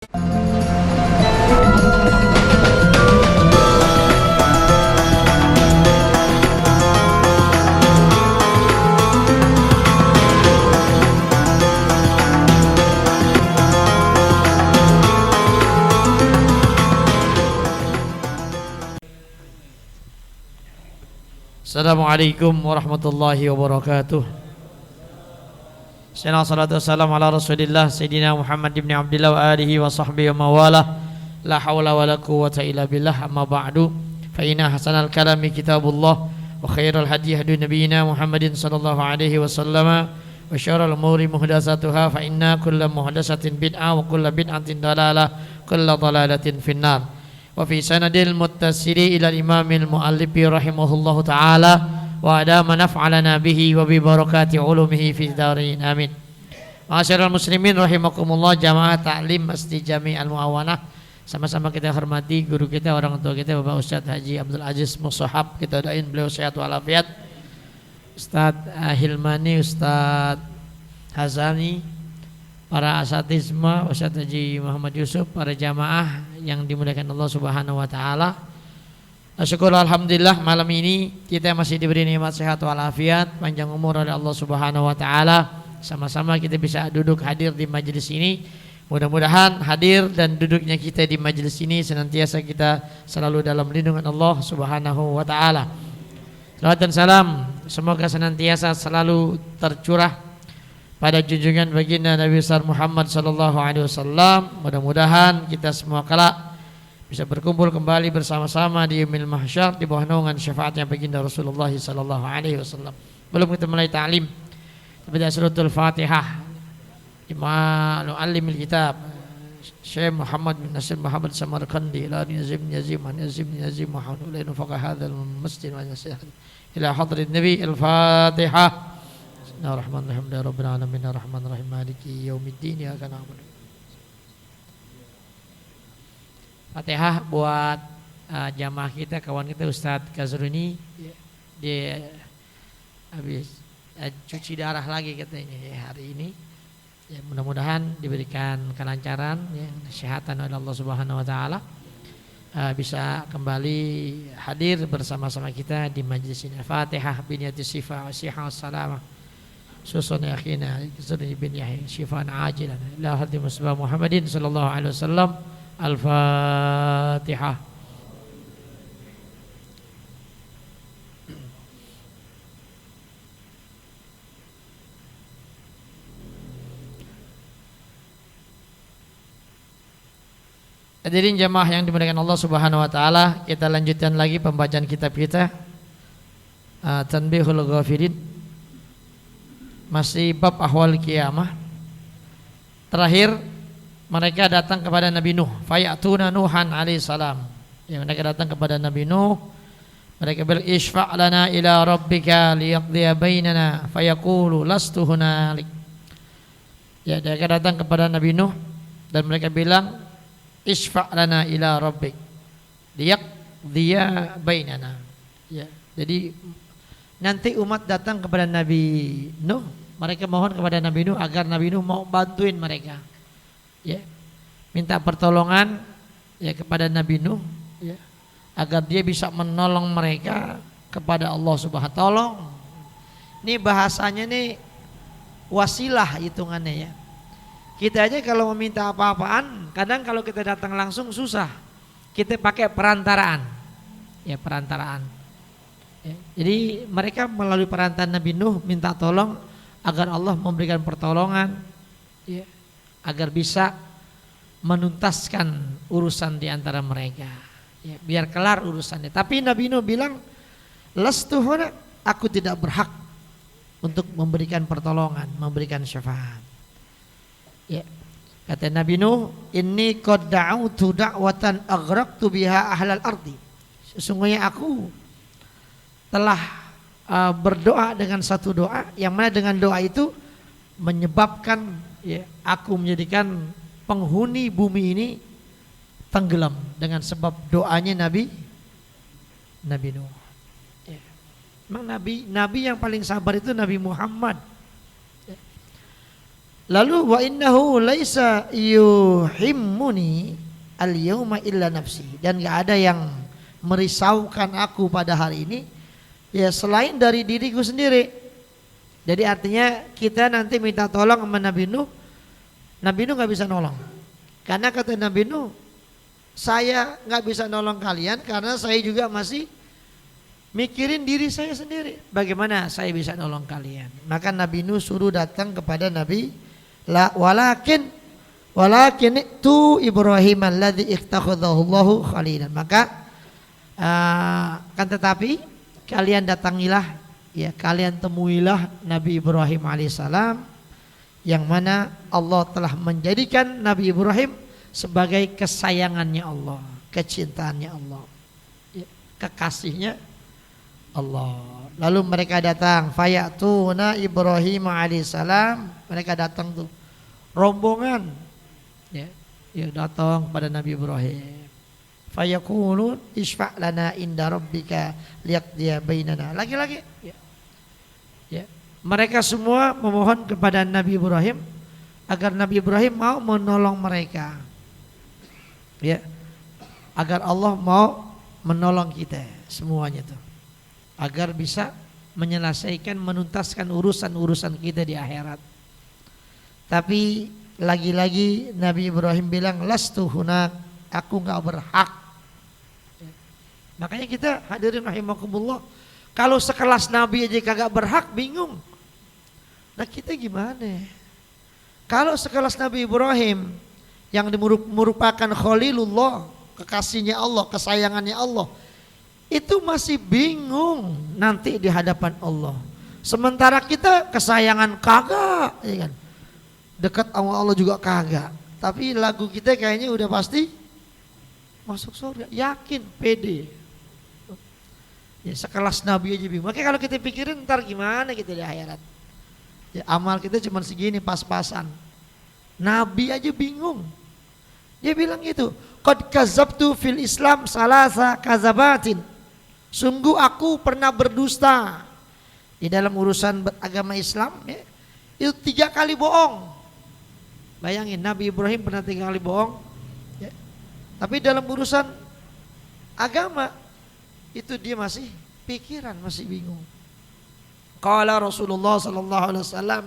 Assalamualaikum warahmatullahi wabarakatuh. Salatu wassalamu ala Rasulillah Sayyidina Muhammad ibn Abdillah wa alihi wa sahbihi wa mawalah. La hawla wa la quwwata illa billah. Amma ba'du. Fa inna hasanal kalami kitabullah wa khairal hadi hadi nabiyina Muhammadin sallallahu alaihi wasallam wa syarrul umuri muhdatsatuha fa inna kulla muhdatsatin bid'ah wa kulla bid'atin dalalah kulla dalalatin finnar. Wa fi sanadil muttasili ila imamil muallifi rahimahullahu ta'ala wa adama naf'alana bihi wa bi barakati ulumihi fi darin amin. Ma'asyiral muslimin rahimakumullah, jamaah ta'lim Masjid Jami' Al-Mu'awanah. Sama-sama kita hormati guru kita, orang tua kita, Bapak Ustaz Haji Abdul Aziz Mushahab. Kita doain beliau sehat walafiat. Ustaz Hilmani, Ustaz Hazani, para asatizma, Ustaz Haji Muhammad Yusuf, para jamaah yang dimuliakan Allah Subhanahu wa taala. Syukur alhamdulillah malam ini kita masih diberi nikmat sehat walafiat, panjang umur oleh Allah Subhanahu wa taala. Sama-sama kita bisa duduk hadir di majelis ini. Mudah-mudahan hadir dan duduknya kita di majelis ini senantiasa kita selalu dalam lindungan Allah Subhanahu wa taala. Salawat dan salam semoga senantiasa selalu tercurah pada junjungan baginda Nabi besar Muhammad sallallahu alaihi wasallam. Mudah-mudahan kita semua kelak bisa berkumpul kembali bersama-sama di yaumil mahsyar di bawah naungan syafaatnya baginda Rasulullah sallallahu alaihi wasallam. Belum kita mulai ta'lim, baca suratul Fatihah. Imam alimil kitab Syekh Muhammad bin Nasir Muhammad Samarkandi la yazim Muhammad la nufaqa hadzal masjid wa nasihat ila hadrat Nabi al-Fatihah. Bismillahirrahmanirrahim. Rabbil alamin arrahmanirrahim maliki yaumiddin ya kana na'budu. Fatihah buat jamaah kita, kawan kita Ustadz Kazruni. Dia habis cuci darah lagi katanya ya hari ini. Ya, mudah-mudahan diberikan kelancaran ya, kesehatan oleh Allah Subhanahu wa taala. Bisa kembali hadir bersama-sama kita di majelis ini. Fatihah biniyati sifah sihah salamah. Susun akhina Zurni bin Yahya syifaan ajilan ila hadhi musbah Muhammadin sallallahu alaihi wasallam. Al-Fatihah. Hadirin jamaah yang dimuliakan Allah Subhanahu wa taala, kita lanjutkan lagi pembacaan kitab kita Tanbihul Ghafilin. Masih bab ahwal kiamah. Terakhir mereka datang kepada Nabi Nuh, fayatuna Nuhan alaihi salam. Ya, mereka datang kepada Nabi Nuh. Mereka bilang isfa' lana ila rabbika liyaqdiya bainana fayaqulu lastu hunalik. Ya, mereka datang kepada Nabi Nuh dan mereka bilang isfa' lana ila rabbik liyaqdiya bainana. Ya, jadi nanti umat datang kepada Nabi Nuh, mereka mohon kepada Nabi Nuh agar Nabi Nuh mau bantuin mereka. Ya. Minta pertolongan ya kepada Nabi Nuh ya, agar dia bisa menolong mereka kepada Allah Subhanahu wa taala. Tolong. Ini bahasanya nih wasilah hitungannya ya. Kita aja kalau meminta apa-apaan, kadang kalau kita datang langsung susah. Kita pakai perantaraan. Ya, perantaraan. Ya, jadi mereka melalui perantaraan Nabi Nuh minta tolong agar Allah memberikan pertolongan ya, agar bisa menuntaskan urusan di antara mereka ya, biar kelar urusannya. Tapi Nabi Nuh bilang lastu huna, aku tidak berhak untuk memberikan pertolongan, memberikan syafaat ya. Kata Nabi Nuh, inni qad da'utu da'watan aghraqtu biha ahlal ardi. Sesungguhnya aku telah berdoa dengan satu doa yang mana dengan doa itu menyebabkan ya, aku menjadikan penghuni bumi ini tenggelam dengan sebab doanya Nabi Nuh. Ya. Memang Nabi yang paling sabar itu Nabi Muhammad. Ya. Lalu wa innahu laisa yuhimmuni al-yauma illa nafsi, dan gak ada yang merisaukan aku pada hari ini ya selain dari diriku sendiri. Jadi artinya kita nanti minta tolong sama Nabi Nuh gak bisa nolong. Karena kata Nabi Nuh, saya gak bisa nolong kalian karena saya juga masih mikirin diri saya sendiri. Bagaimana saya bisa nolong kalian? Maka Nabi Nuh suruh datang kepada Nabi walakin itu Ibrahim alladzi ittakhadhahu Allahu khalilan. Maka kan tetapi kalian datangilah ya, kalian temuilah Nabi Ibrahim alaihissalam yang mana Allah telah menjadikan Nabi Ibrahim sebagai kesayangannya Allah, kecintaannya Allah, ya, kekasihnya Allah. Lalu mereka datang, fayatuna Ibrahim alaihissalam, mereka datang tuh rombongan, ya datang kepada Nabi Ibrahim. Fayaqulun isfa' lana inda rabbika liyaqdiya bainana. Lagi-lagi, ya. Mereka semua memohon kepada Nabi Ibrahim agar Nabi Ibrahim mau menolong mereka, ya, agar Allah mau menolong kita semuanya tuh, agar bisa menyelesaikan, menuntaskan urusan-urusan kita di akhirat. Tapi lagi-lagi Nabi Ibrahim bilang lastu hunak, aku gak berhak. Makanya kita hadirin rahimakumullah, kalau sekelas Nabi aja kagak berhak, bingung. Nah kita gimana? Kalau sekelas Nabi Ibrahim yang merupakan Khalilullah, kekasihnya Allah, kesayangannya Allah, itu masih bingung nanti di hadapan Allah. Sementara kita kesayangan kagak, ya kan? Dekat sama Allah juga kagak. Tapi lagu kita kayaknya udah pasti masuk surga, yakin, pede. Ya sekelas Nabi aja bingung. Makanya kalau kita pikirin ntar gimana kita di akhirat. Ya amal kita cuma segini pas-pasan. Nabi aja bingung. Dia bilang gitu, qad kazabtu fil Islam salasa kazabatin. Sungguh aku pernah berdusta di dalam urusan agama Islam, ya, itu 3 kali bohong. Bayangin Nabi Ibrahim pernah 3 kali bohong, ya. Tapi dalam urusan agama itu dia masih pikiran, masih bingung. Qala Rasulullah sallallahu alaihi wasallam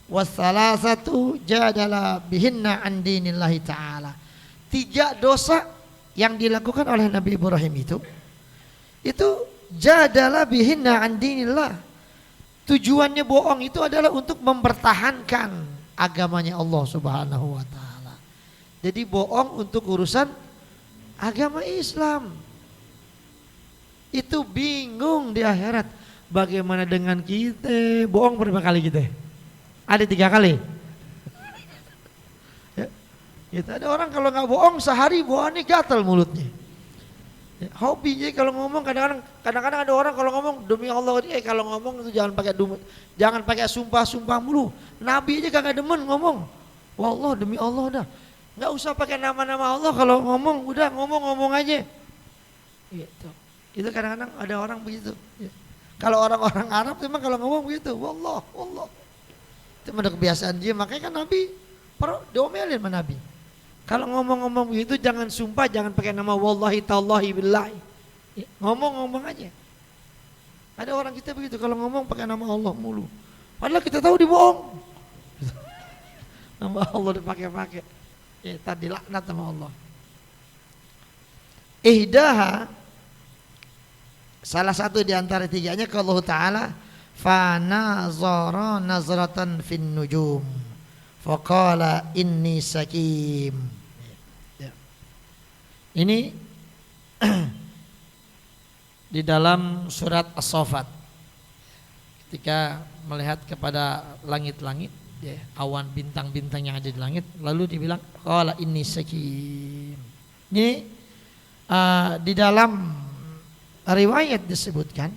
wasalasatu jadala bihinna an dinillahi ta'ala. 3 dosa yang dilakukan oleh Nabi Ibrahim itu jadala bihinna an dinillah. Tujuannya bohong itu adalah untuk mempertahankan agamanya Allah Subhanahu wa taala. Jadi bohong untuk urusan agama Islam. Itu bingung di akhirat. Bagaimana dengan kita? Bohong berapa kali kita? Ada 3 kali. Ya, gitu. Ada orang kalau nggak bohong sehari bohongnya gatal mulutnya. Ya, hobinya kalau ngomong kadang-kadang ada orang kalau ngomong demi Allah, kalau ngomong itu jangan pakai sumpah mulu. Nabi aja kagak demen ngomong. Wallah demi Allah dah. Nggak usah pakai nama-nama Allah kalau ngomong, udah ngomong aja. Gitu. Itu kadang-kadang ada orang begitu. Ya. Kalau orang-orang Arab memang kalau ngomong begitu, wallah. Itu ada kebiasaan dia, makanya kan Nabi diomelin sama Nabi. Kalau ngomong-ngomong begitu jangan sumpah, jangan pakai nama wallahi tallahi billahi. Ya, ngomong aja. Ada orang kita begitu kalau ngomong pakai nama Allah mulu. Padahal kita tahu dibohong. Nama Allah dipakai-pakai. Ya, tadi laknat sama Allah. Ihdaha, salah satu di antara 3-nya kalau Allah Ta'ala fa nazara nazratan fin nujum faqala inni sakim. Ya. Ini di dalam surat As-Saffat ketika melihat kepada langit-langit, ya, awan bintang-bintang yang ada di langit, lalu dibilang qala inni sakim. Ini di dalam riwayat disebutkan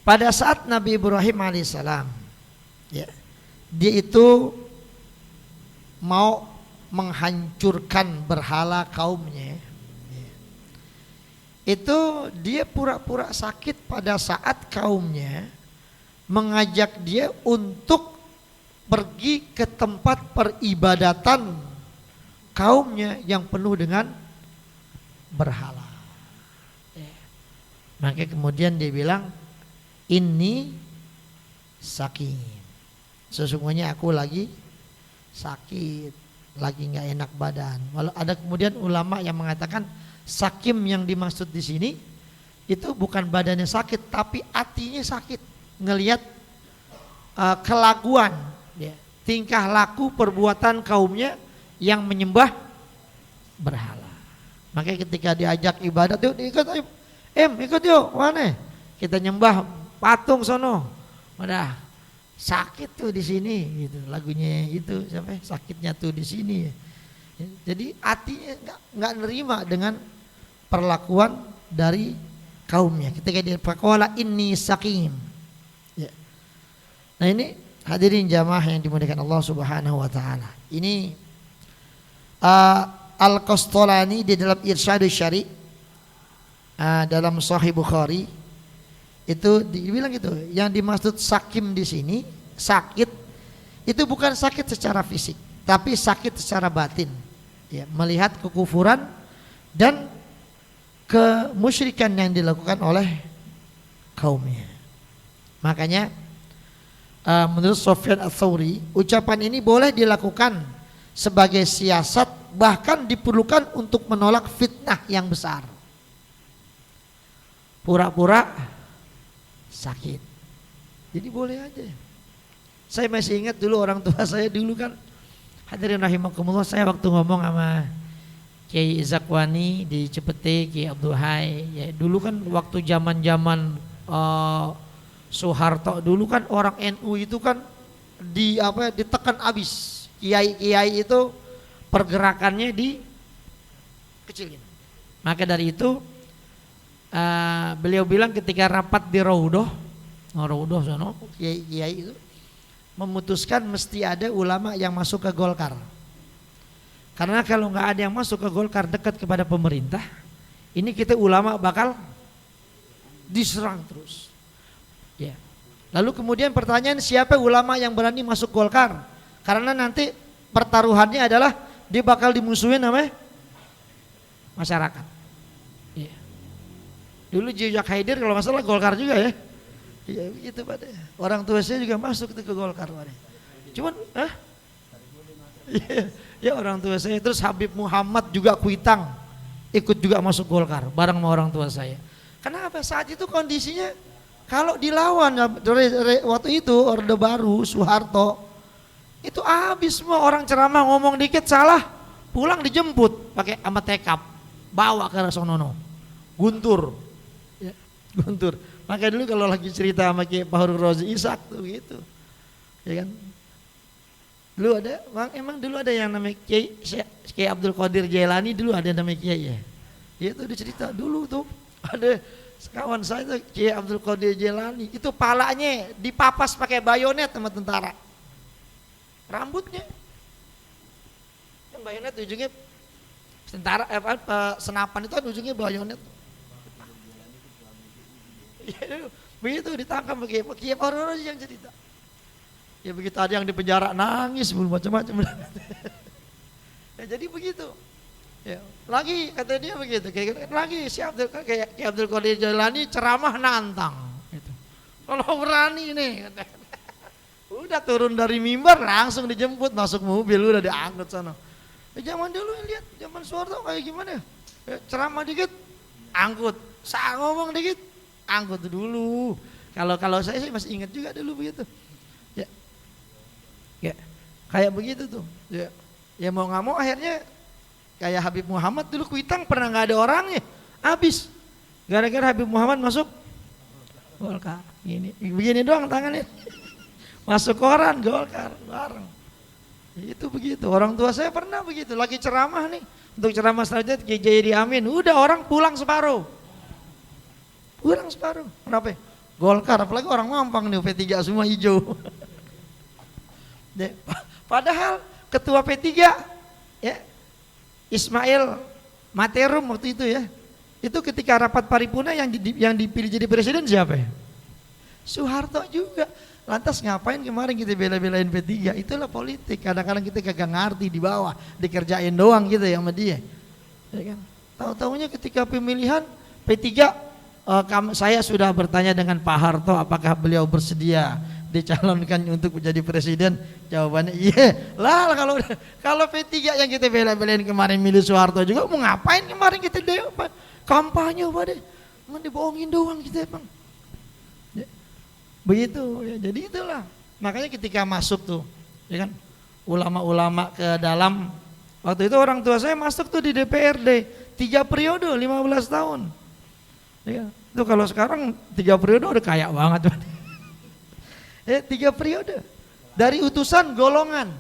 pada saat Nabi Ibrahim alaihissalam, ya, dia itu mau menghancurkan berhala kaumnya, ya, itu dia pura-pura sakit pada saat kaumnya mengajak dia untuk pergi ke tempat peribadatan kaumnya yang penuh dengan berhala. Maka kemudian dia bilang, ini saking, sesungguhnya aku lagi sakit, lagi nggak enak badan. Walau ada kemudian ulama yang mengatakan sakim yang dimaksud di sini itu bukan badannya sakit, tapi hatinya sakit, ngelihat kelakuan, tingkah laku perbuatan kaumnya yang menyembah berhala. Makanya ketika diajak ibadat, yuk ikut, ayo. Ikut yuk, mana? Kita nyembah patung sono. Udah sakit tuh di sini gitu. Lagunya itu siapa? Sakitnya tuh di sini. Jadi hatinya enggak nerima dengan perlakuan dari kaumnya. Ketika dia faqala inni sakim. Ya. Nah, ini hadirin jamaah yang dimuliakan Allah Subhanahu wa taala. Ini Al-Qastolani di dalam Irsyadus Syari dalam Sahih Bukhari itu dibilang gitu, yang dimaksud sakim di sini sakit itu bukan sakit secara fisik, tapi sakit secara batin, ya, melihat kekufuran dan kemusyrikan yang dilakukan oleh kaumnya. Makanya menurut Sufyan Ats-Tsauri, ucapan ini boleh dilakukan sebagai siasat, bahkan diperlukan untuk menolak fitnah yang besar. Pura-pura sakit, jadi boleh aja. Saya masih ingat dulu orang tua saya dulu kan, hadirin rahimakumullah, saya waktu ngomong sama Kiai Zakwani di Cepete, Kiai Abdul Hai, ya dulu kan waktu zaman-zaman Soeharto dulu kan orang NU itu kan ditekan abis, kiai-kiai itu pergerakannya dikecilin. Maka dari itu beliau bilang ketika rapat di Raudhoh sono, kiai itu memutuskan mesti ada ulama yang masuk ke Golkar. Karena kalau nggak ada yang masuk ke Golkar dekat kepada pemerintah, ini kita ulama bakal diserang terus. Ya. Lalu kemudian pertanyaan, siapa ulama yang berani masuk Golkar? Karena nanti pertaruhannya adalah dia bakal dimusuhin sama masyarakat. Ya. Dulu Jejak Haidir kalau nggak salah Golkar juga ya. Iya begitu pada. Orang tua saya juga masuk ke Golkar pada. Cuman, ya orang tua saya, terus Habib Muhammad juga Kuitang ikut juga masuk Golkar bareng sama orang tua saya. Kenapa? Saat itu kondisinya kalau dilawan waktu itu Orde Baru Soeharto itu habis semua, orang ceramah ngomong dikit salah pulang dijemput pakai sama tekap bawa ke Sonono Guntur. Guntur. Maka dulu kalau lagi cerita sama Kiai Fahru Rozi Ishak tuh gitu. Ya kan? Dulu ada, emang dulu ada yang namanya Kiai Abdul Qadir Jailani, dulu ada namanya Kiai ya. Ya itu dicerita dulu tuh. Ada kawan saya tuh Kiai Abdul Qadir Jailani, itu palanya dipapas pakai bayonet sama tentara. Rambutnya. Yang bayonet ujungnya tentara senapan itu kan ujungnya bayonet. Ya, begitu ditangkap Kiai Fahru Rozi yang cerita. Ya begitu ada yang di penjara nangis macam-macam. Ya jadi begitu. Ya, lagi kata dia begitu, lagi si Abdul Qadir Jailani ceramah nantang. Gitu. Kalau berani nih, udah turun dari mimbar langsung dijemput masuk mobil udah diangkut sana. Zaman dulu lihat zaman Soeharto kayak gimana? Ya, ceramah dikit, angkut. Saya ngomong dikit, angkut dulu. Kalau saya sih masih ingat juga dulu begitu. Ya, kayak begitu tuh. Ya mau nggak mau akhirnya kayak Habib Muhammad dulu Kuitang pernah nggak ada orangnya, habis. Gara-gara Habib Muhammad masuk Golkar, begini doang tangannya, masuk koran Golkar bareng. Itu begitu. Orang tua saya pernah begitu, lagi ceramah nih, untuk ceramah selanjutnya Kiai Jayadi Amin, udah orang pulang separuh. Kenapa? Golkar, apalagi orang Mampang nih, P3 semua hijau. Padahal ketua P3 ya Ismail Materum waktu itu ya, itu ketika rapat paripurna yang dipilih jadi presiden siapa ya? Soeharto juga. Lantas ngapain kemarin kita bela-belain P3? Itulah politik. Kadang-kadang kita kagak ngerti di bawah, dikerjain doang gitu ya sama dia. Ya kan? Tahu-taunya ketika pemilihan P3, saya sudah bertanya dengan Pak Harto apakah beliau bersedia dicalonkan untuk menjadi presiden. Jawabannya iya. Lah kalau P3 yang kita bela-belain kemarin milih Soeharto juga, mau ngapain kemarin kita kampanye pada mau dibohongin doang kita bang. Begitu ya, jadi itulah makanya ketika masuk tuh ya kan ulama-ulama ke dalam, waktu itu orang tua saya masuk tuh di DPRD 3 periode 15 tahun ya, itu kalau sekarang 3 periode udah kaya banget ya, 3 periode dari utusan golongan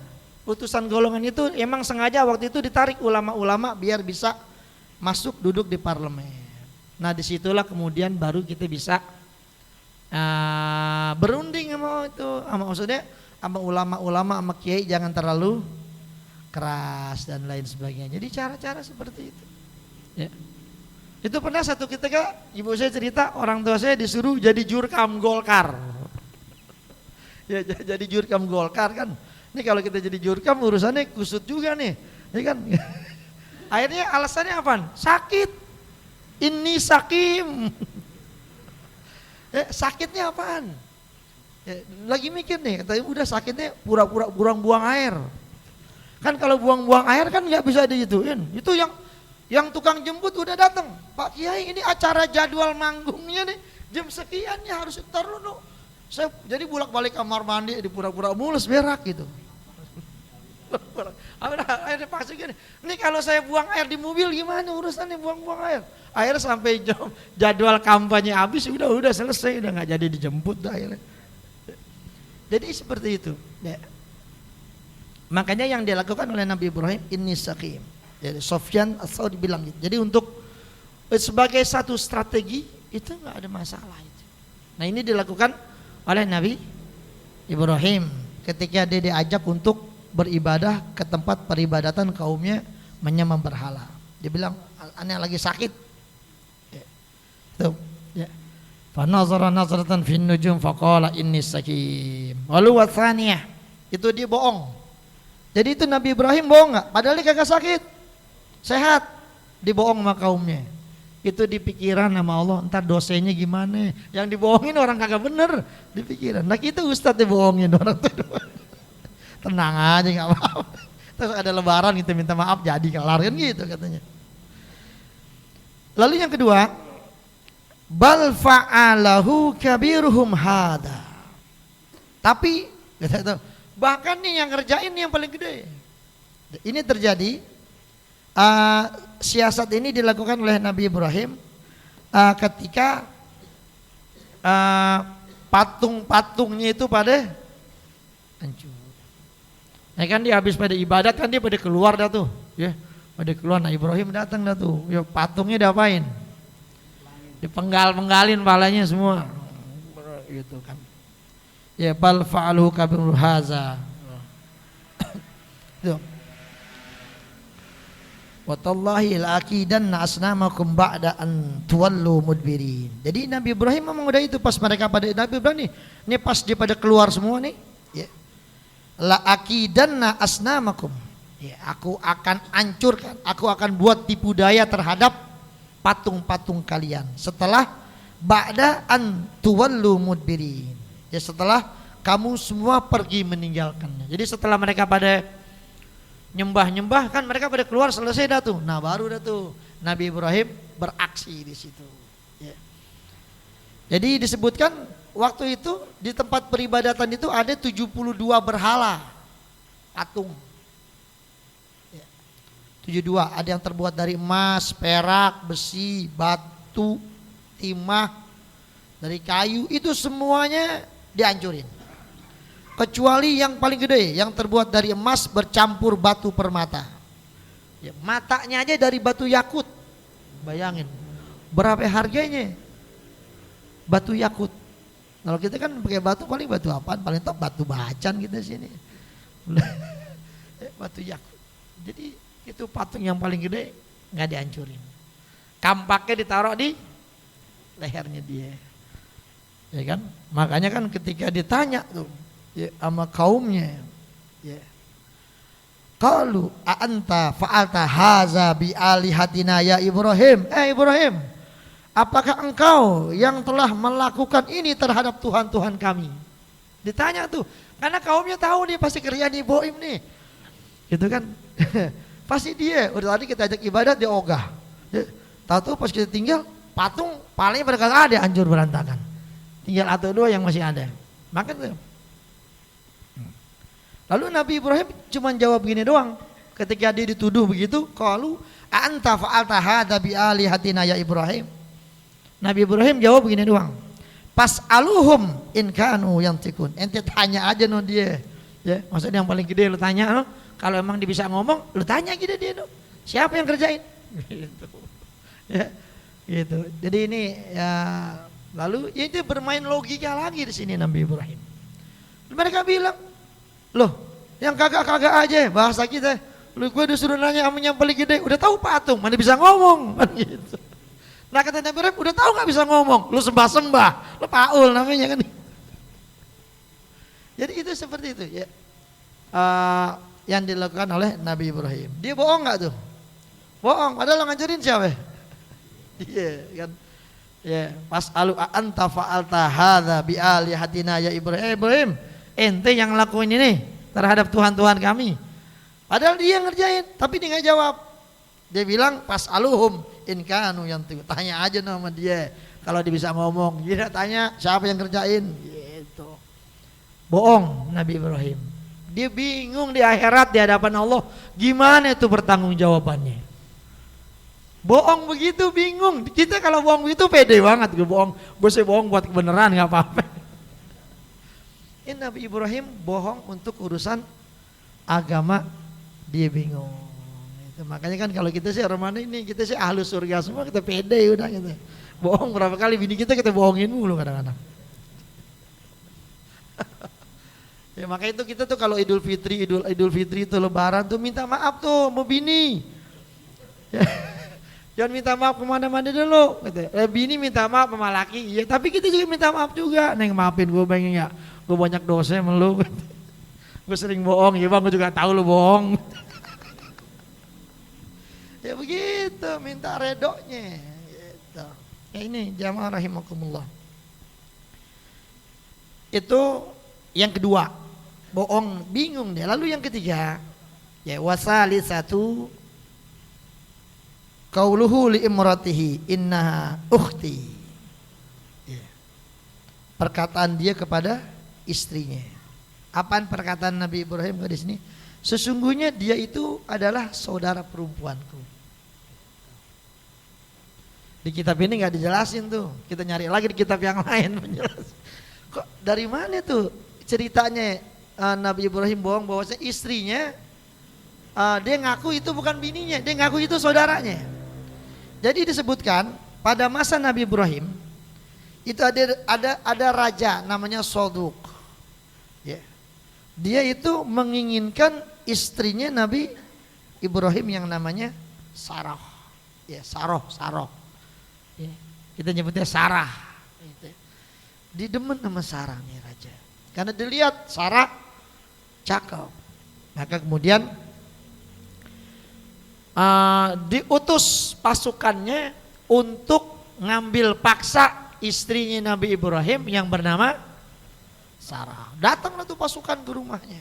itu emang sengaja waktu itu ditarik ulama-ulama biar bisa masuk duduk di parlemen. Nah disitulah kemudian baru kita bisa berunding sama maksudnya sama ulama-ulama sama kiai, jangan terlalu keras dan lain sebagainya. Jadi cara-cara seperti itu ya. Itu pernah satu ketika ibu saya cerita, orang tua saya disuruh jadi jurkam Golkar ya, jadi jurkam Golkar kan. Ini kalau kita jadi jurkam urusannya kusut juga nih ya kan. Akhirnya alasannya apa? Sakit, ini sakim. Sakitnya apaan? Lagi mikir nih, katanya udah sakitnya pura-pura buang air. Kan kalau buang air kan nggak bisa digituin. Itu yang tukang jemput udah datang. Pak Kiai ini acara jadwal manggungnya nih jam sekian ya harus ntar dulu. Saya jadi bolak-balik kamar mandi di pura-pura mulus berak gitu. Akhirnya pasti gini. Ini kalau saya buang air di mobil gimana urusannya buang air? Akhirnya sampai jadwal kampanye habis udah selesai, udah nggak jadi dijemput akhirnya. Jadi seperti itu. Ya. Makanya yang dilakukan oleh Nabi Ibrahim ini sakim. Jadi Sofyan Ats-Tsauri bilang gitu. Jadi untuk sebagai satu strategi itu nggak ada masalah itu. Nah ini dilakukan oleh Nabi Ibrahim ketika dia diajak untuk beribadah ke tempat peribadatan kaumnya menyembah berhala. Dia bilang aneh lagi sakit. Tuh, ya. Fa nazara nazratan fin nujum faqala inni sakim. Walu wa tsaniyah. Itu dia bohong. Jadi itu Nabi Ibrahim bohong enggak? Padahal dia kagak sakit. Sehat. Dibohong sama kaumnya. Itu di pikiran sama Allah, entar dosanya gimana? Yang dibohongin orang kagak bener di pikiran. Nah kita ustaz dibohongin orang tuh. Tenang aja nggak apa-apa. Terus ada lebaran kita minta maaf jadi kelar kan gitu katanya. Lalu yang kedua, bal fa'alahu kabiruhum hada. Tapi bahkan nih yang ngerjain yang paling gede. Ini terjadi siasat ini dilakukan oleh Nabi Ibrahim ketika patung-patungnya itu pada hancur. Ya kan dia habis pada ibadat kan dia pada keluar dah tuh, ya pada keluar. Nah Ibrahim datang dah tuh, ya patungnya diapain? Dipenggal-penggalin palanya semua, gitu kan. Ya bal fa'aluhu kabirul haza. Wa tallahi la-aqidanna asnamakum ba'da an tuwallu mudbirin. Jadi Nabi Ibrahim memang udah itu pas mereka pada Nabi Ibrahim nih pas dia pada keluar semua nih, ya. La aqidanna asnamakum, ya, aku akan hancurkan, aku akan buat tipu daya terhadap patung-patung kalian setelah ba'da an tuwallu mudbirin, ya setelah kamu semua pergi meninggalkannya. Jadi setelah mereka pada nyembah kan mereka pada keluar selesai dah tuh. Nah baru dah tuh Nabi Ibrahim beraksi di situ, ya. Jadi disebutkan waktu itu di tempat peribadatan itu ada 72 berhala patung. Ya. 72, ada yang terbuat dari emas, perak, besi, batu, timah, dari kayu, itu semuanya dihancurin. Kecuali yang paling gede yang terbuat dari emas bercampur batu permata. Ya, matanya aja dari batu yakut. Bayangin berapa harganya batu yakut. Kalau kita kan pakai batu paling batu apaan? Paling top batu bacan kita sini. Batu yakut. Jadi itu patung yang paling gede nggak dihancurin. Kampaknya ditaruh di lehernya dia. Ya kan? Makanya kan ketika ditanya tuh ya, sama kaumnya, ya. Qalu a anta fa'alta haza bi alihatina ya Ibrahim. Ibrahim, apakah engkau yang telah melakukan ini terhadap Tuhan-Tuhan kami? Ditanya tuh, karena kaumnya tahu nih pasti kerjaan Ibrahim nih. Gitu kan? Pasti dia, udah tadi kita ajak ibadat dia ogah. Tahu pas kita tinggal patung paling pada kagak ada, hancur berantakan. Tinggal atau dua yang masih ada. Makanya lalu Nabi Ibrahim cuma jawab gini doang. Ketika dia dituduh begitu, qalu anta fa'alta hadza bi alihatina ya Ibrahim. Nabi Ibrahim jawab begini doang. Pas'aluhum in kanu yantikun. Ente tanya aja no dia. Ya, maksudnya yang paling gede lu tanya no. Kalau emang dia bisa ngomong, lu tanya gitu dia no. Siapa yang kerjain? Gitu. Ya, gitu. Jadi ini ya lalu ya itu bermain logika lagi di sini Nabi Ibrahim. Mereka bilang, loh, yang kagak-kagak aja bahasa kita. Lu gue disuruh nanya sama yang paling gede, udah tahu patung, mana bisa ngomong kan gitu. Nah kata Nabi Ibrahim, udah tahu nggak bisa ngomong, lu sembah-sembah, lu paul namanya kan. Jadi itu seperti itu ya. Yang dilakukan oleh Nabi Ibrahim. Dia bohong nggak tuh? Bohong, padahal ngancurin siapa? Dia kan. Ya, pas alu anta fa'alta hadza bi alihatina ya Ibrahim. Ibrahim, ente yang lakuin ini terhadap Tuhan-Tuhan kami. Padahal dia ngerjain, tapi dia nggak jawab. Dia bilang pas aluhum in kanu yang tanya aja nama dia. Kalau dia bisa ngomong, dia tanya siapa yang kerjain. Gitu. Bohong Nabi Ibrahim. Dia bingung di akhirat di hadapan Allah. Gimana itu bertanggung jawabannya? Bohong begitu bingung. Kita kalau bohong begitu pede banget. Gue bohong, gue sih bohong buat kebenaran nggak apa-apa. Ini Nabi Ibrahim bohong untuk urusan agama, dia bingung. Itu makanya kan kalau kita sih orang mana ini, kita sih ahlu surga semua, kita pede udah gitu. Bohong berapa kali bini kita bohongin mulu kadang-kadang. Ya makanya itu kita tuh kalau Idul Fitri itu Lebaran tuh minta maaf tuh mau bini. Ya. Jangan minta maaf kemana-mana dulu. Bini minta maaf sama laki, iya. Tapi kita juga minta maaf juga. Neng maafin gue pengen ya. Gue banyak dosa sama lu. Gue sering bohong, ya bang. Gue juga tahu lu bohong. Ya begitu, minta redonya. Gitu. Ya ini jamaah rahimakumullah. Itu yang kedua. Bohong, bingung dia. Lalu yang ketiga, ya wasalisatu qauluhu li imratihi innaha ukhti. Ya. Perkataan dia kepada istrinya. Apaan perkataan Nabi Ibrahim di sini? Sesungguhnya dia itu adalah saudara perempuanku. Di kitab ini nggak dijelasin tuh. Kita nyari lagi di kitab yang lain menjelaskan. Kok dari mana tuh ceritanya Nabi Ibrahim bohong bahwasanya istrinya dia ngaku itu bukan bininya, dia ngaku itu saudaranya. Jadi disebutkan pada masa Nabi Ibrahim itu ada raja namanya Soduk. Ya. Dia itu menginginkan istrinya Nabi Ibrahim yang namanya Sarah. Ya, Saroh. Ya. Kita nyebutnya Sarah. Dia demen sama Sarah nih raja. Karena dilihat Sarah cakep. Maka kemudian diutus pasukannya untuk ngambil paksa istrinya Nabi Ibrahim yang bernama Sarah. Datanglah tuh pasukan ke rumahnya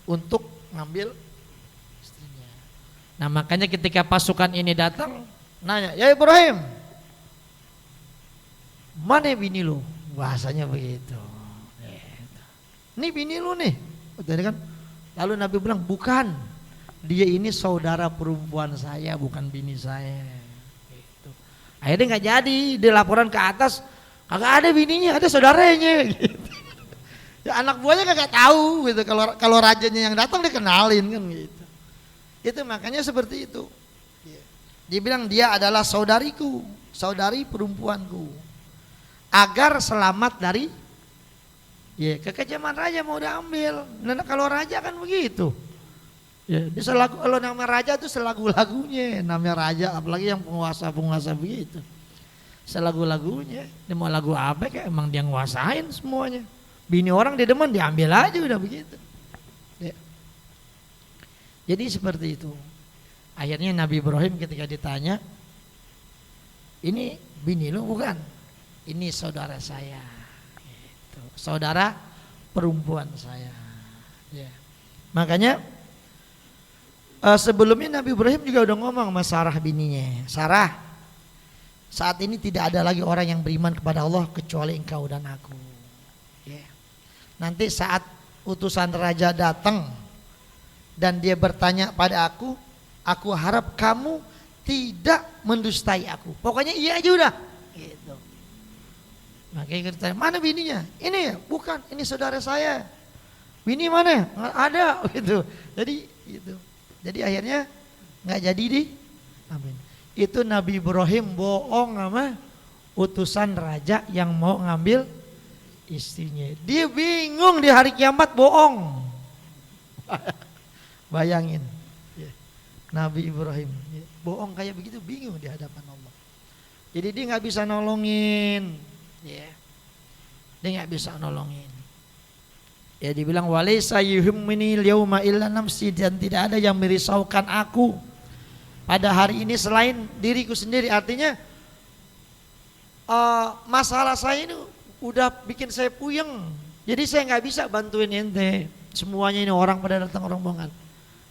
untuk ngambil istrinya. Nah makanya ketika pasukan ini datang nanya, ya Ibrahim, mana bini lu? Bahasanya begitu. Ini bini lu nih. Kan? Lalu Nabi bilang, bukan. Dia ini saudara perempuan saya, bukan bini saya. Gitu. Akhirnya nggak jadi, dia laporan ke atas, kagak ada bininya, ada saudaranya. Gitu. Ya anak buahnya kagak tahu gitu. Kalau rajanya yang datang dikenalin kan gitu. Itu makanya seperti itu. Dia bilang dia adalah saudariku, saudari perempuanku. Agar selamat dari kekejaman raja mau diambil. Nah kalau raja kan begitu. Ya, kalau nama raja itu selagu-lagunya namanya raja, apalagi yang penguasa begitu. selagu-lagunya. Dia mau lagu apa kayak emang dia nguasain semuanya. Bini orang dia demen diambil aja udah begitu. Ya. Jadi seperti itu. Akhirnya Nabi Ibrahim ketika ditanya, ini bini lu bukan? Ini saudara saya. Gitu. Saudara perempuan saya. Ya. Makanya sebelumnya Nabi Ibrahim juga udah ngomong sama Sarah bininya. Sarah, saat ini tidak ada lagi orang yang beriman kepada Allah kecuali engkau dan aku. Ya. Nanti saat utusan raja datang dan dia bertanya pada aku harap kamu tidak mendustai aku. Pokoknya iya aja udah. Gitu. Makanya kita tanya, mana bininya? Ini ya? Bukan, ini saudara saya. Bini mana? Nggak ada gitu. Jadi gitu. Jadi akhirnya nggak jadi amin. Itu Nabi Ibrahim bohong sama utusan raja yang mau ngambil istrinya. Dia bingung di hari kiamat bohong. Bayangin. Nabi Ibrahim bohong kayak begitu, bingung di hadapan Allah. Jadi dia nggak bisa nolongin. Dia nggak bisa nolongin. Ya dibilang walaysa yuhimmuni al-yauma illa nafsi, dan tidak ada yang merisaukan aku pada hari ini selain diriku sendiri. Artinya masalah saya ini udah bikin saya puyeng. Jadi saya nggak bisa bantuin ente. Semuanya ini orang pada datang rombongan.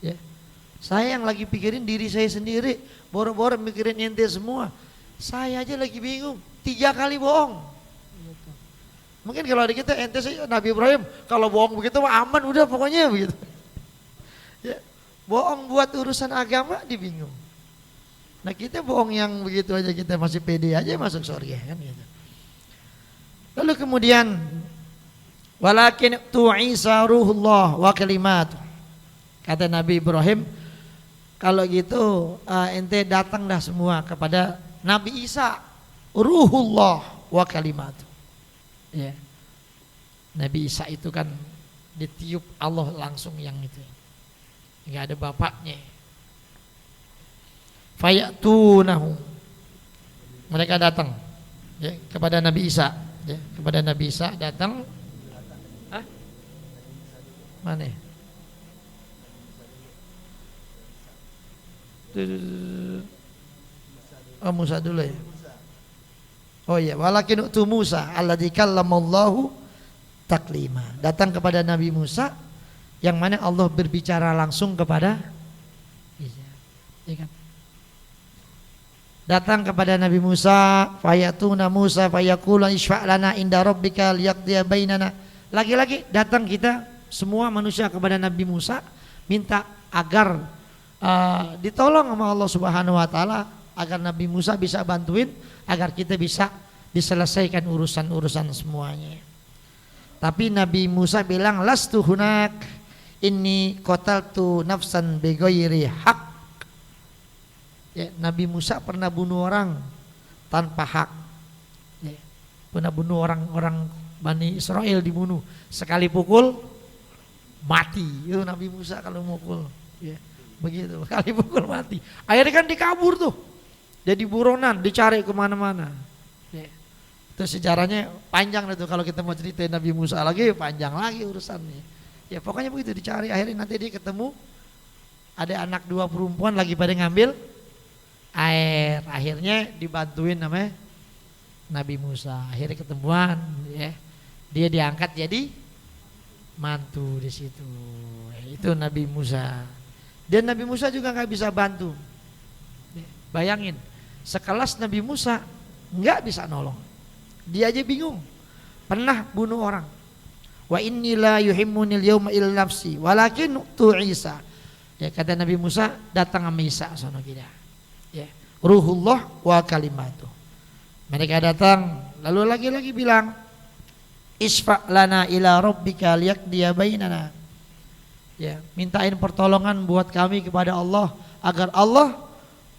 Ya. Saya yang lagi pikirin diri saya sendiri, boro-boro mikirin ente semua. Saya aja lagi bingung, 3 kali bohong. Mungkin kalau ada kita ente sih Nabi Ibrahim kalau bohong begitu aman udah pokoknya begitu. Ya, bohong buat urusan agama dibingung. Nah kita bohong yang begitu aja kita masih pede aja masuk surga kan gitu. Lalu kemudian walakin tu Isa ruhullah wa kalimat. Kata Nabi Ibrahim, kalau gitu ente datang dah semua kepada Nabi Isa ruhullah wa kalimat. Ya. Nabi Isa itu kan ditiup Allah langsung yang itu, nggak ada bapaknya. Fayatunahu, mereka datang ya, kepada Nabi Isa, ya, kepada Nabi Isa datang. Hah? Mana? Oh Musa dulu ya. Oh iya, walakin utu Musa alladzi kallamallahu taklima. Datang kepada Nabi Musa yang mana Allah berbicara langsung kepada Isa. Ya kan? Datang kepada Nabi Musa, fayatuna Musa fayaqulu isfa' lana inda rabbika liyaqdiya bainana. Lagi-lagi datang kita semua manusia kepada Nabi Musa minta agar ditolong sama Allah Subhanahu wa taala agar Nabi Musa bisa bantuin agar kita bisa diselesaikan urusan-urusan semuanya. Tapi Nabi Musa bilang lastu hunak, inni qataltu nafsan bighairi hak. Ya, Nabi Musa pernah bunuh orang tanpa hak. Ya, pernah bunuh orang Bani Israel, dibunuh sekali pukul mati. Itu Nabi Musa kalau mukul. Ya, begitu sekali pukul mati. Akhirnya kan dikabur tuh. Jadi buronan, dicari kemana-mana. Ya. Itu sejarahnya panjang itu kalau kita mau ceritain Nabi Musa lagi panjang lagi urusannya. Ya pokoknya begitu dicari, akhirnya nanti dia ketemu ada anak 2 perempuan lagi pada ngambil air. Akhirnya dibantuin namanya Nabi Musa. Akhirnya ketemuan, ya. Dia diangkat jadi mantu di situ. Itu Nabi Musa. Dan Nabi Musa juga nggak bisa bantu. Bayangin. Sekelas Nabi Musa nggak bisa nolong, dia aja bingung, pernah bunuh orang. Wa inni la yuhimmunil yawma illa nafsi walakin tu Isa. Ya kata Nabi Musa, datang sama Isa sono kita. Ya, ruhullah wa kalimatuh. Mereka datang lalu lagi-lagi bilang isfa' lana ila rabbika liyaqdiya bainana. Ya, mintain pertolongan buat kami kepada Allah agar Allah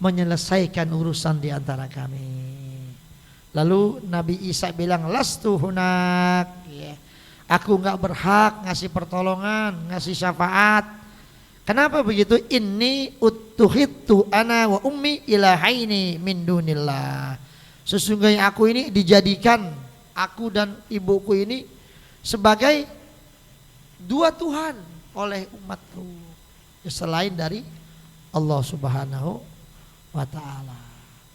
menyelesaikan urusan di antara kami. Lalu Nabi Isa bilang lastu hunak, ya, aku nggak berhak ngasih pertolongan, ngasih syafaat. Kenapa begitu? Inni utuhitu ana wa ummi ilahaini min dunillah. Sesungguhnya aku ini dijadikan, aku dan ibuku ini sebagai dua Tuhan oleh umatku, selain dari Allah Subhanahu wa ta'ala.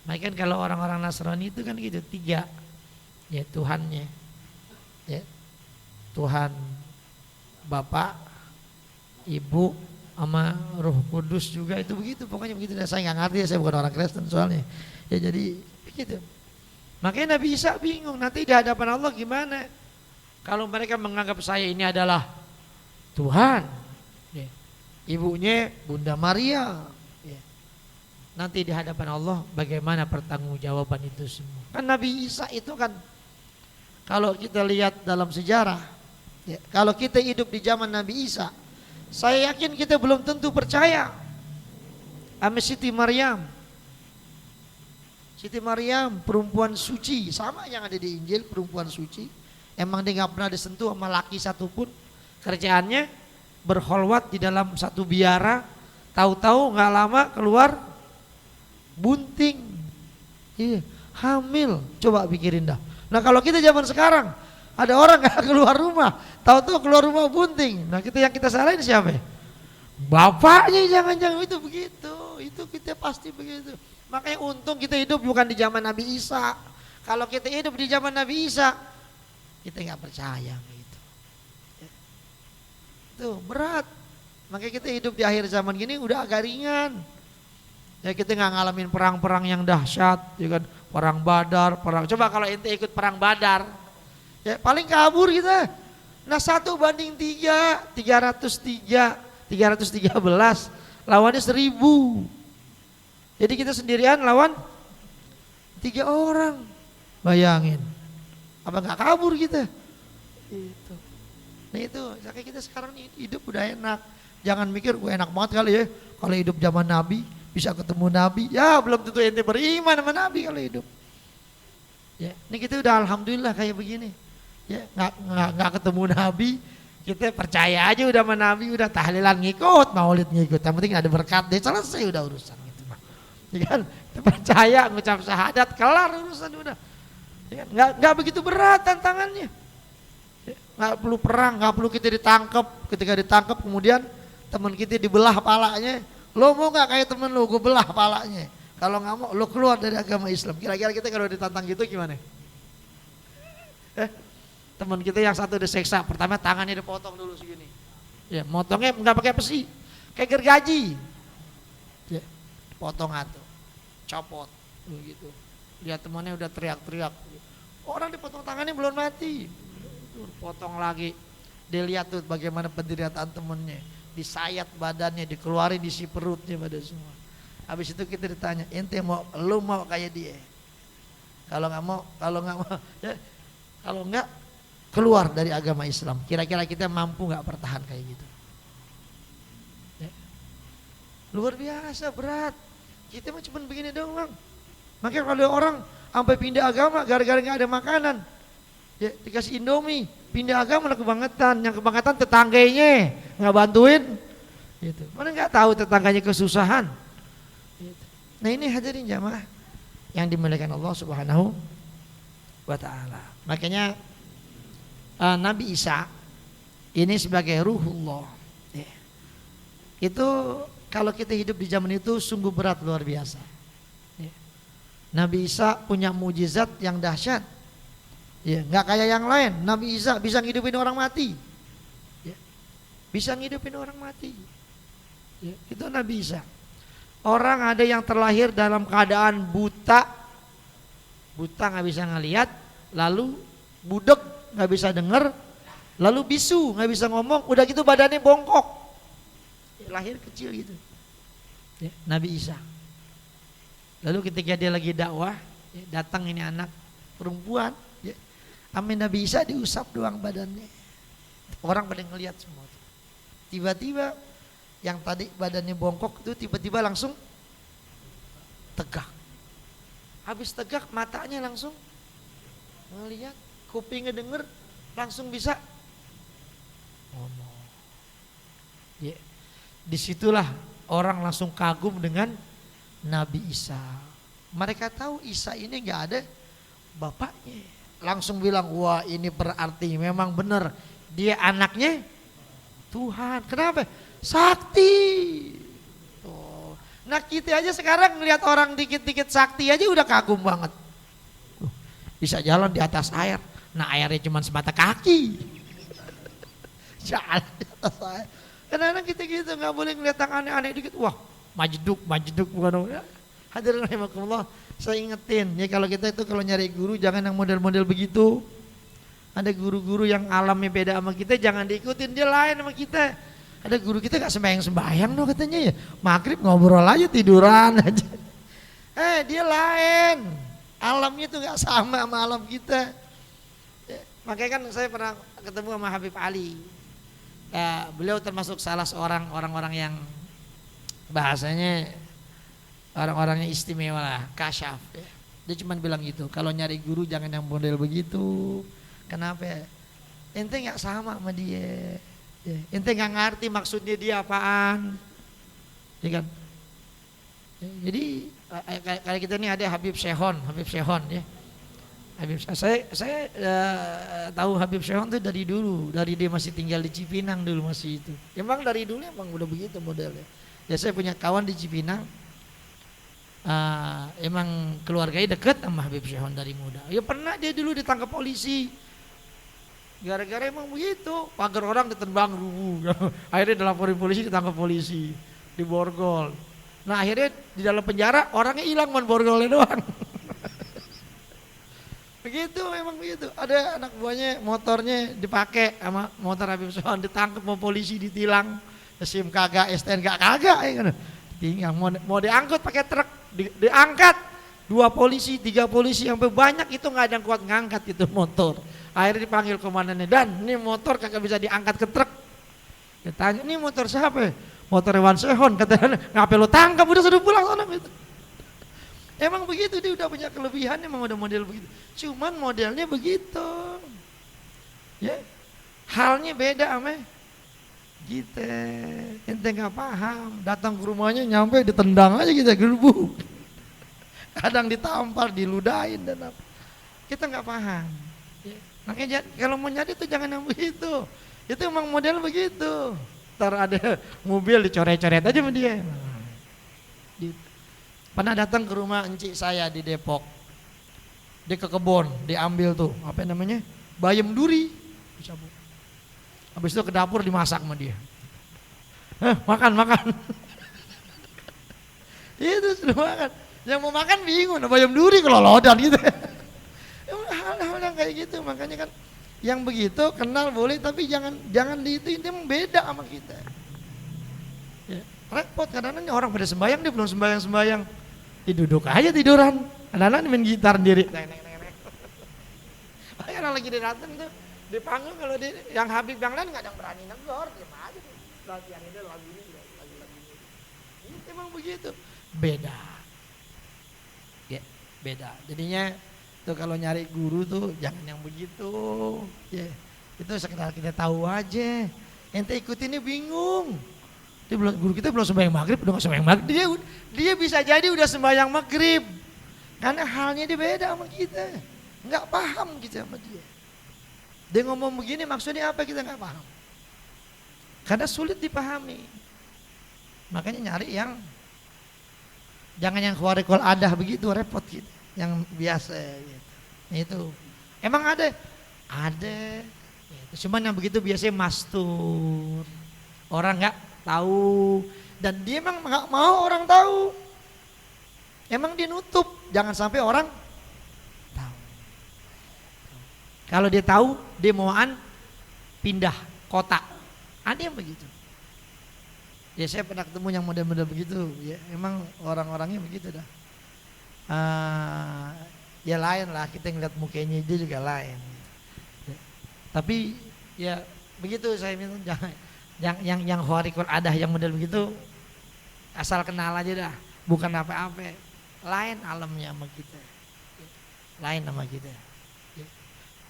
Makanya kan kalau orang-orang Nasrani itu kan gitu, tiga ya Tuhannya, ya Tuhan Bapa, Ibu, sama Roh Kudus juga, itu begitu, pokoknya begitu. Saya nggak ngerti, saya bukan orang Kristen soalnya. Ya jadi begitu. Makanya Nabi Isa bingung nanti di hadapan Allah gimana kalau mereka menganggap saya ini adalah Tuhan, ya. Ibunya Bunda Maria, ya. Nanti di hadapan Allah bagaimana pertanggungjawaban itu semua. Kan Nabi Isa itu kan kalau kita lihat dalam sejarah, ya, kalau kita hidup di zaman Nabi Isa, saya yakin kita belum tentu percaya sama Siti Maryam. Siti Maryam perempuan suci, sama yang ada di Injil, perempuan suci. Emang dia gak pernah disentuh sama laki satupun. Kerjaannya berkholwat di dalam satu biara. Tahu-tahu gak lama keluar bunting. Iya, hamil. Coba pikirin dah. Nah kalau kita zaman sekarang, ada orang gak keluar rumah, tahu-tahu keluar rumah bunting. Nah yang kita salahin siapa ya? Bapaknya, jangan-jangan itu begitu. Itu kita pasti begitu. Makanya untung kita hidup bukan di zaman Nabi Isa. Kalau kita hidup di zaman Nabi Isa, kita nggak percaya gitu. Itu berat. Makanya kita hidup di akhir zaman gini udah agak ringan. Ya kita nggak ngalamin perang-perang yang dahsyat, ya kan? Perang Badar, coba kalau ente ikut perang Badar, ya paling kabur kita. Nah 1:3, 313, lawannya 1000. Jadi kita sendirian lawan 3 orang. Bayangin, apa nggak kabur kita? Itu. Nah itu, kayak kita sekarang hidup udah enak. Jangan mikir gue enak banget kali ya kalau hidup zaman Nabi, bisa ketemu Nabi. Ya belum tentu ente beriman sama Nabi kalau hidup. Ya, ini kita udah alhamdulillah kayak begini. Ya, nggak ketemu Nabi, kita percaya aja udah sama Nabi, udah tahlilan ngikut, maulid ngikut. Yang penting ada berkat deh, selesai udah urusan gitu. Ya kan? Kita percaya, ngucap syahadat, kelar urusan udah. Ya kan? Nggak begitu berat tantangannya. Ya, nggak perlu perang, nggak perlu kita ditangkap. Ketika ditangkap kemudian teman kita dibelah palanya. Lo mau nggak kayak temen lo, gue belah palanya. Kalau nggak mau, lo keluar dari agama Islam. Kira-kira kita kalau ditantang gitu gimana? Teman kita yang satu diseksa, pertama tangannya dipotong dulu segini. Ya, motongnya nggak pakai besi, kayak gergaji. Ya, potong atau copot, begitu. Lihat temannya udah teriak-teriak. Orang dipotong tangannya belum mati, potong lagi. Dia lihat tuh bagaimana penderitaan temennya, disayat badannya, dikeluarin isi perutnya pada semua. Habis itu kita ditanya, ente lu mau kayak dia? Kalau nggak mau, ya, kalau nggak keluar dari agama Islam. Kira-kira kita mampu nggak bertahan kayak gitu? Ya. Luar biasa berat. Kita mah cuma begini doang. Makanya kalau orang sampai pindah agama gara-gara nggak ada makanan, ya dikasih Indomie, pindah agama lah kebangetan. Yang kebangetan tetangganya nggak bantuin. Gitu. Mana nggak tahu tetangganya kesusahan. Gitu. Nah ini hadirin jamaah yang dimuliakan Allah Subhanahu wa ta'ala. Makanya Nabi Isa ini sebagai ruhullah, ya. Itu kalau kita hidup di zaman itu sungguh berat, luar biasa, ya. Nabi Isa punya mujizat yang dahsyat, ya, nggak kayak yang lain. Nabi Isa bisa ngidupin orang mati, ya. Bisa ngidupin orang mati, ya. Itu Nabi Isa. Orang ada yang terlahir dalam keadaan buta nggak bisa ngelihat, lalu budek nggak bisa dengar, lalu bisu nggak bisa ngomong, udah gitu badannya bongkok, lahir kecil gitu, ya, Nabi Isa. Lalu ketika dia lagi dakwah, ya, datang ini anak perempuan, ya, amin, Nabi Isa diusap doang badannya, orang pada ngelihat semua. Tiba-tiba yang tadi badannya bongkok itu tiba-tiba langsung tegak. Habis tegak matanya langsung ngelihat, kupingnya denger, langsung bisa ngomong. Ya, disitulah orang langsung kagum dengan Nabi Isa. Mereka tahu Isa ini nggak ada bapaknya. Langsung bilang, wah ini berarti memang benar dia anaknya Tuhan. Kenapa? Sakti. Oh. Nah kita aja sekarang ngelihat orang dikit-dikit sakti aja udah kagum banget. Bisa jalan di atas air. Nah airnya cuma semata kaki. Jalan di atas air. Kadang-kadang kita gitu nggak boleh ngeliat yang aneh-aneh dikit. Wah majduk bukan ya. Hadirin rahimakumullah, saya ingetin ya kalau kita itu kalau nyari guru jangan yang model-model begitu. Ada guru-guru yang alamnya beda sama kita, jangan diikutin, dia lain sama kita. Ada guru kita gak sembahyang dong katanya ya, maghrib ngobrol aja tiduran aja. Dia lain, alamnya tuh gak sama alam kita. Makanya kan saya pernah ketemu sama Habib Ali. Beliau termasuk salah seorang orang-orang yang bahasanya orang-orangnya istimewa lah, kasyaf ya. Dia cuma bilang gitu, kalau nyari guru jangan yang model begitu. Kenapa ya? Ente gak sama dia ya. Ente gak ngerti maksudnya dia apaan ya kan ya, jadi kayak kita ini ada Habib Shehon ya. Saya tahu Habib Shehon tuh dari dulu, dari dia masih tinggal di Cipinang dulu masih itu. Emang dari dulu emang udah begitu modelnya. Ya saya punya kawan di Cipinang, emang keluarganya deket sama Habib Shehon dari muda. Ya pernah dia dulu ditangkap polisi. Gara-gara emang begitu, pagar orang ditendang akhirnya dilaporin polisi, ditangkap polisi, diborgol. Nah akhirnya di dalam penjara orangnya hilang, borgolnya doang. Begitu memang begitu. Ada anak buahnya motornya dipakai sama motor Habib Shehon, ditangkap sama polisi, ditilang, SIM kagak, STNK kagak ya kan. Tinggal mau diangkut pakai truk, diangkat 2 polisi, 3 polisi sampai banyak itu nggak ada yang kuat ngangkat itu motor. Akhirnya dipanggil komandannya, dan ini motor kagak bisa diangkat ke truk. Dia tanya, ini motor siapa? Motor Wan Shehon. Katanya, ngapain lo tangkap, udah sudah pulang sana gitu. Emang begitu, dia udah punya kelebihan, emang udah model begitu. Cuman modelnya begitu. Ya, halnya beda sama kita. Ente nggak paham, datang ke rumahnya nyampe ditendang aja kita gerbuk. Kadang ditampar, diludahin dan apa. Kita nggak paham. Ya. Makanya kalau mau nyari itu jangan yang begitu. Itu emang model begitu. Ntar ada mobil dicoret-coret aja sama dia. Gitu. Pernah datang ke rumah encik saya di Depok. Dia ke kebun, diambil tuh apa namanya, bayam duri. Habis itu ke dapur dimasak sama dia. Makan. Itu sudah makan. Yang mau makan bingung, bayam duri kelolodan gitu. Hal-hal yang kayak gitu, makanya kan yang begitu kenal boleh, tapi jangan di itu emang beda sama kita. Ya, repot kadang-kadang orang pada sembahyang, dia belum sembahyang, duduk aja tiduran. Kadang-kadang main gitar sendiri. Orang lagi datang tuh di panggung, kalau yang Habib yang lain nggak ada yang berani negor, diam aja tuh. Latihan itu lagu ini. Itu emang begitu. Beda. Ya, beda. Jadinya tuh kalau nyari guru tuh jangan yang begitu. Ya, itu sekedar kita tahu aja. Ente ikutinnya bingung. Guru kita belum sembahyang maghrib, udah sembahyang maghrib. Dia bisa jadi udah sembahyang maghrib. Karena halnya dia beda sama kita. Nggak paham kita sama dia. Dia ngomong begini maksudnya apa, kita nggak paham. Karena sulit dipahami. Makanya nyari yang jangan yang khawarikul adah begitu, repot gitu. Yang biasa gitu. Itu emang ada gitu. Cuman yang begitu biasanya mastur, orang nggak tahu, dan dia emang nggak mau orang tahu, emang dia nutup, jangan sampai orang tahu. Kalau dia tahu, dia mauan pindah kota, ada yang begitu. Ya saya pernah ketemu yang model-model begitu, ya emang orang-orangnya begitu dah. Ya lain lah, kita ngeliat mukanya dia juga lain. Ya. Tapi ya begitu saya minta jangan yang khawarikul adah yang model begitu asal kenal aja dah, bukan apa-apa. Lain alamnya sama kita. Ya. Lain sama kita. Ya.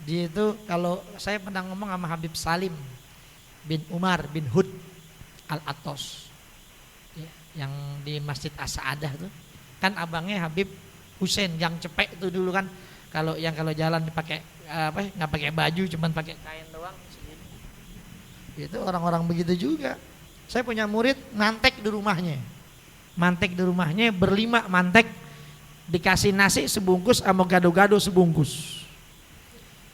Dia itu kalau saya pernah ngomong sama Habib Salim bin Umar bin Hud Al-Atos, ya, yang di Masjid As-Sa'adah tuh, kan abangnya Habib Husain yang cepek itu dulu kan, kalau jalan dipakai nggak pakai baju, cuman pakai kain doang. Itu orang-orang begitu juga. Saya punya murid mantek di rumahnya, berlima mantek, dikasih nasi sebungkus sama gado-gado sebungkus.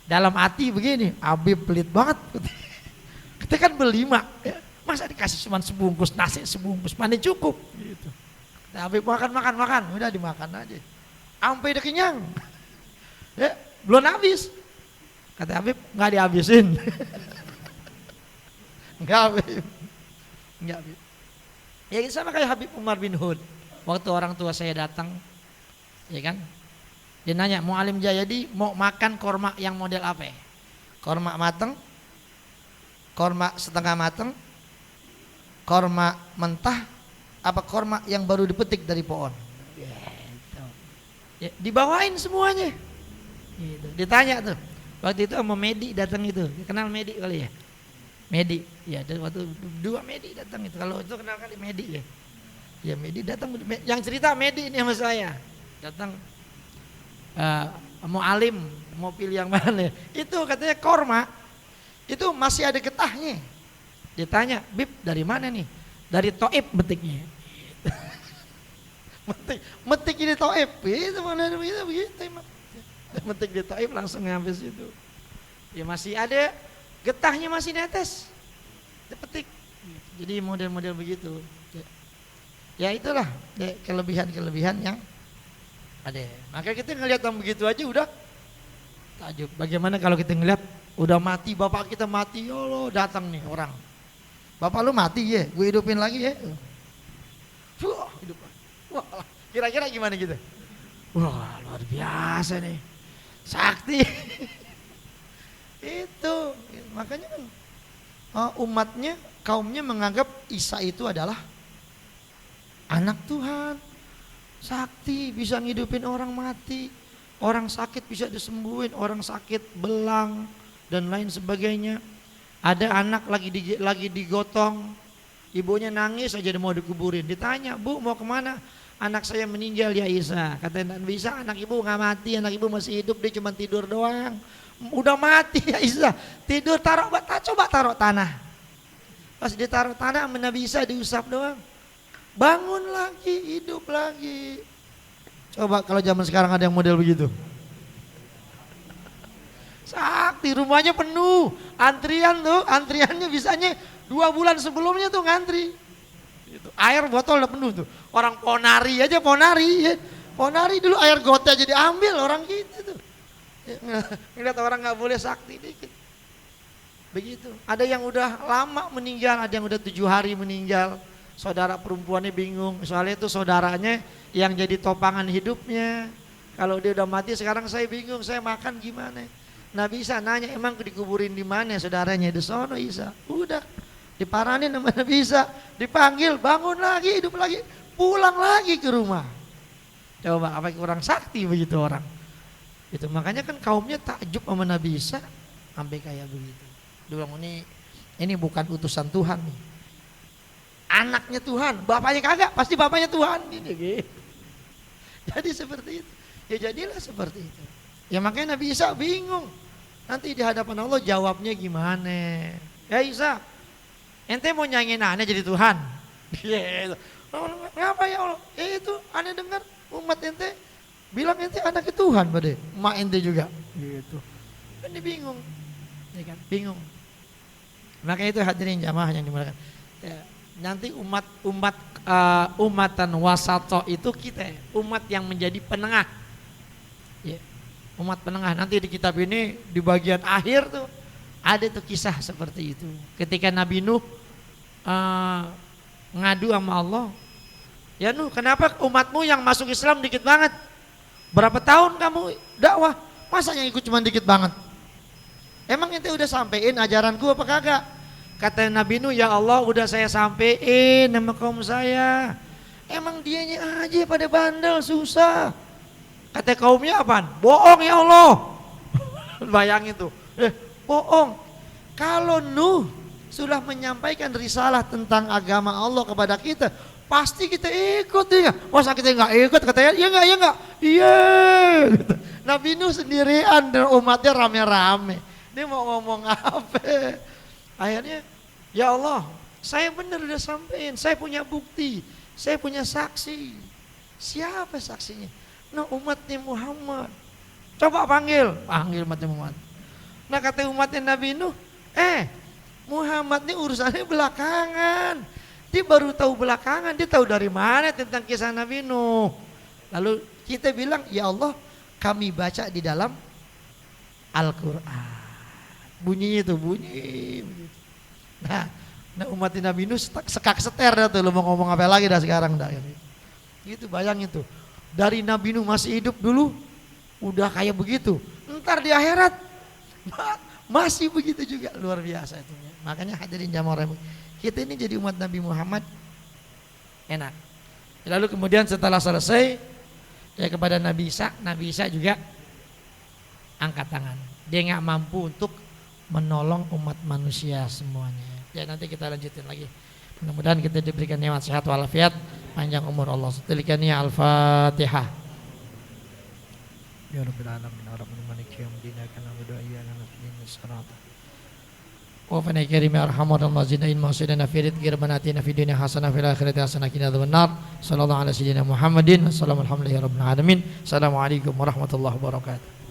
Dalam hati begini, Habib pelit banget. Kita kan berlima, ya. Masa dikasih cuma sebungkus nasi sebungkus, mana cukup? Gitu. Nah, Habib makan, udah dimakan aja. Sampai udah kenyang, ya, belum habis. Kata Habib nggak dihabisin. Nggak Habib. Ya sama kayak Habib Umar bin Hud. Waktu orang tua saya datang, ya kan, dia nanya, Mu'alim Jayadi mau makan korma yang model apa ya? Korma mateng, korma setengah mateng, korma mentah, apa korma yang baru dipetik dari pohon? Ya, dibawain semuanya. Gitu. Ditanya tuh, waktu itu sama Medi datang itu, kenal Medi kali ya? Medi, ya waktu dua Medi datang itu, kalau itu kenal kali Medi ya. Ya Medi datang, yang cerita Medi ini sama saya, datang Mu'alim mau pilih yang mana? Itu katanya korma, itu masih ada getahnya. Ditanya, Bib dari mana nih? Dari Toib metiknya. metik di Toib, itu mana begitu emang. Metik di Toib langsung ngambil situ. Ya masih ada getahnya, masih netes, dipetik. Jadi model-model begitu. Ya itulah kelebihan-kelebihan yang ada. Maka kita ngelihat yang begitu aja udah takjub. Bagaimana kalau kita ngelihat udah mati, bapak kita mati, ya Allah, datang nih orang. Bapak lu mati ya, gue hidupin lagi ya. Wah, hidup. Wah, kira-kira gimana gitu? Wah, luar biasa nih. Sakti. Itu makanya kan umatnya, kaumnya menganggap Isa itu adalah anak Tuhan, sakti, bisa ngidupin orang mati, orang sakit bisa disembuhin, orang sakit belang dan lain sebagainya. Ada anak lagi digotong, ibunya nangis aja mau dikuburin, ditanya, Bu mau kemana? Anak saya meninggal ya Isa. Kata Nabi Isa, anak ibu nggak mati, anak ibu masih hidup, dia cuma tidur doang. Udah mati ya Isa, tidur coba taruh tanah. Pas ditaruh tanah sama Nabi Isa diusap doang, bangun lagi, hidup lagi. Coba kalau zaman sekarang ada yang model begitu. Sakti, rumahnya penuh, antriannya bisanya 2 bulan sebelumnya tuh ngantri. Air botol udah penuh tuh. Orang ponari ya. Ponari dulu air got aja diambil orang gitu tuh. Ngeliat orang nggak boleh sakti dikit. Begitu. Ada yang udah lama meninggal, ada yang udah 7 hari meninggal. Saudara perempuannya bingung, soalnya itu saudaranya yang jadi topangan hidupnya. Kalau dia udah mati sekarang saya bingung, saya makan gimana? Nabi Isa nanya, emang dikuburin di mana saudaranya? Di sono Isa. Udah diparanin sama Nabi Isa, dipanggil, bangun lagi, hidup lagi, pulang lagi ke rumah. Coba apa kurang sakti begitu orang. Itu makanya kan kaumnya takjub sama Nabi Isa sampai kayak begitu. Dia bilang ini bukan utusan Tuhan nih. Anaknya Tuhan, bapaknya kagak, pasti bapaknya Tuhan gitu. Jadi seperti itu. Ya jadilah seperti itu. Ya makanya Nabi Isa bingung. Nanti di hadapan Allah jawabnya gimana? Ya Isa, ente mau nyanyiin aneh jadi Tuhan? Gitu. Ngapa ya Allah? Itu aneh dengar umat ente bilang ente anaknya Tuhan pada emak ente juga. Gitu. Kan dia bingung. Ya kan? Bingung. Makanya itu hadirin jamaah yang dimuliakan. Ya, nanti umatan wasato itu kita, umat yang menjadi penengah. Ya, umat penengah. Nanti di kitab ini di bagian akhir tuh ada tuh kisah seperti itu. Ketika Nabi Nuh ngadu sama Allah, ya Nuh, kenapa umatmu yang masuk Islam dikit banget? Berapa tahun kamu dakwah? Masa yang ikut cuma dikit banget? Emang ente udah sampein ajaranku apa kagak? Kata Nabi Nuh, ya Allah udah saya sampein nama kaum saya. Emang dianya aja pada bandel, susah. Kata kaumnya apaan? Bohong ya Allah. Bayangin tuh, bohong. Kalau Nuh sudah menyampaikan risalah tentang agama Allah kepada kita, pasti kita ikut ya. Masa kita nggak ikut katanya, iya nggak, iya. Gitu. Nabi Nuh sendirian dan umatnya rame-rame. Dia mau ngomong apa? Akhirnya, ya Allah, saya benar udah sampein, saya punya bukti, saya punya saksi. Siapa saksinya? Nah umatnya Muhammad. Coba panggil umatnya Muhammad. Nah kata umatnya Nabi Nuh, Muhammad ini urusannya belakangan. Dia baru tahu belakangan, dia tahu dari mana tentang kisah Nabi Nuh. Lalu kita bilang, ya Allah, kami baca di dalam Al-Quran. Bunyinya itu bunyi. Nah umat Nabi Nuh sekak seter dah tuh, lu mau ngomong apa lagi dah sekarang dah. Gitu bayangin tuh, dari Nabi Nuh masih hidup dulu udah kayak begitu, ntar di akhirat masih begitu juga, luar biasa itu. Makanya hadirin jamaah kita ini jadi umat Nabi Muhammad enak. Lalu kemudian setelah selesai ya kepada Nabi Isa juga angkat tangan. Dia nggak mampu untuk menolong umat manusia semuanya. Ya nanti kita lanjutin lagi. Mudah-mudahan kita diberikan nikmat sehat walafiat, panjang umur Allah. Setelikanya Al-Fatihah. Ya Rabbil Alamin, Ar-Rahmanir Maliki Yawmiddin, Iyyaka na'budu wa iyyaka nasta'in, Ihdinas wa fana karim arhamar rahimin maghfirna fi rizqi rabbana atina fid dunya hasanah fil akhirati hasanah qina adzabannar. Sallallahu alaihi wasallam Muhammadin. Wassalamu alaihi rabbil alamin. Assalamualaikum warahmatullahi wabarakatuh.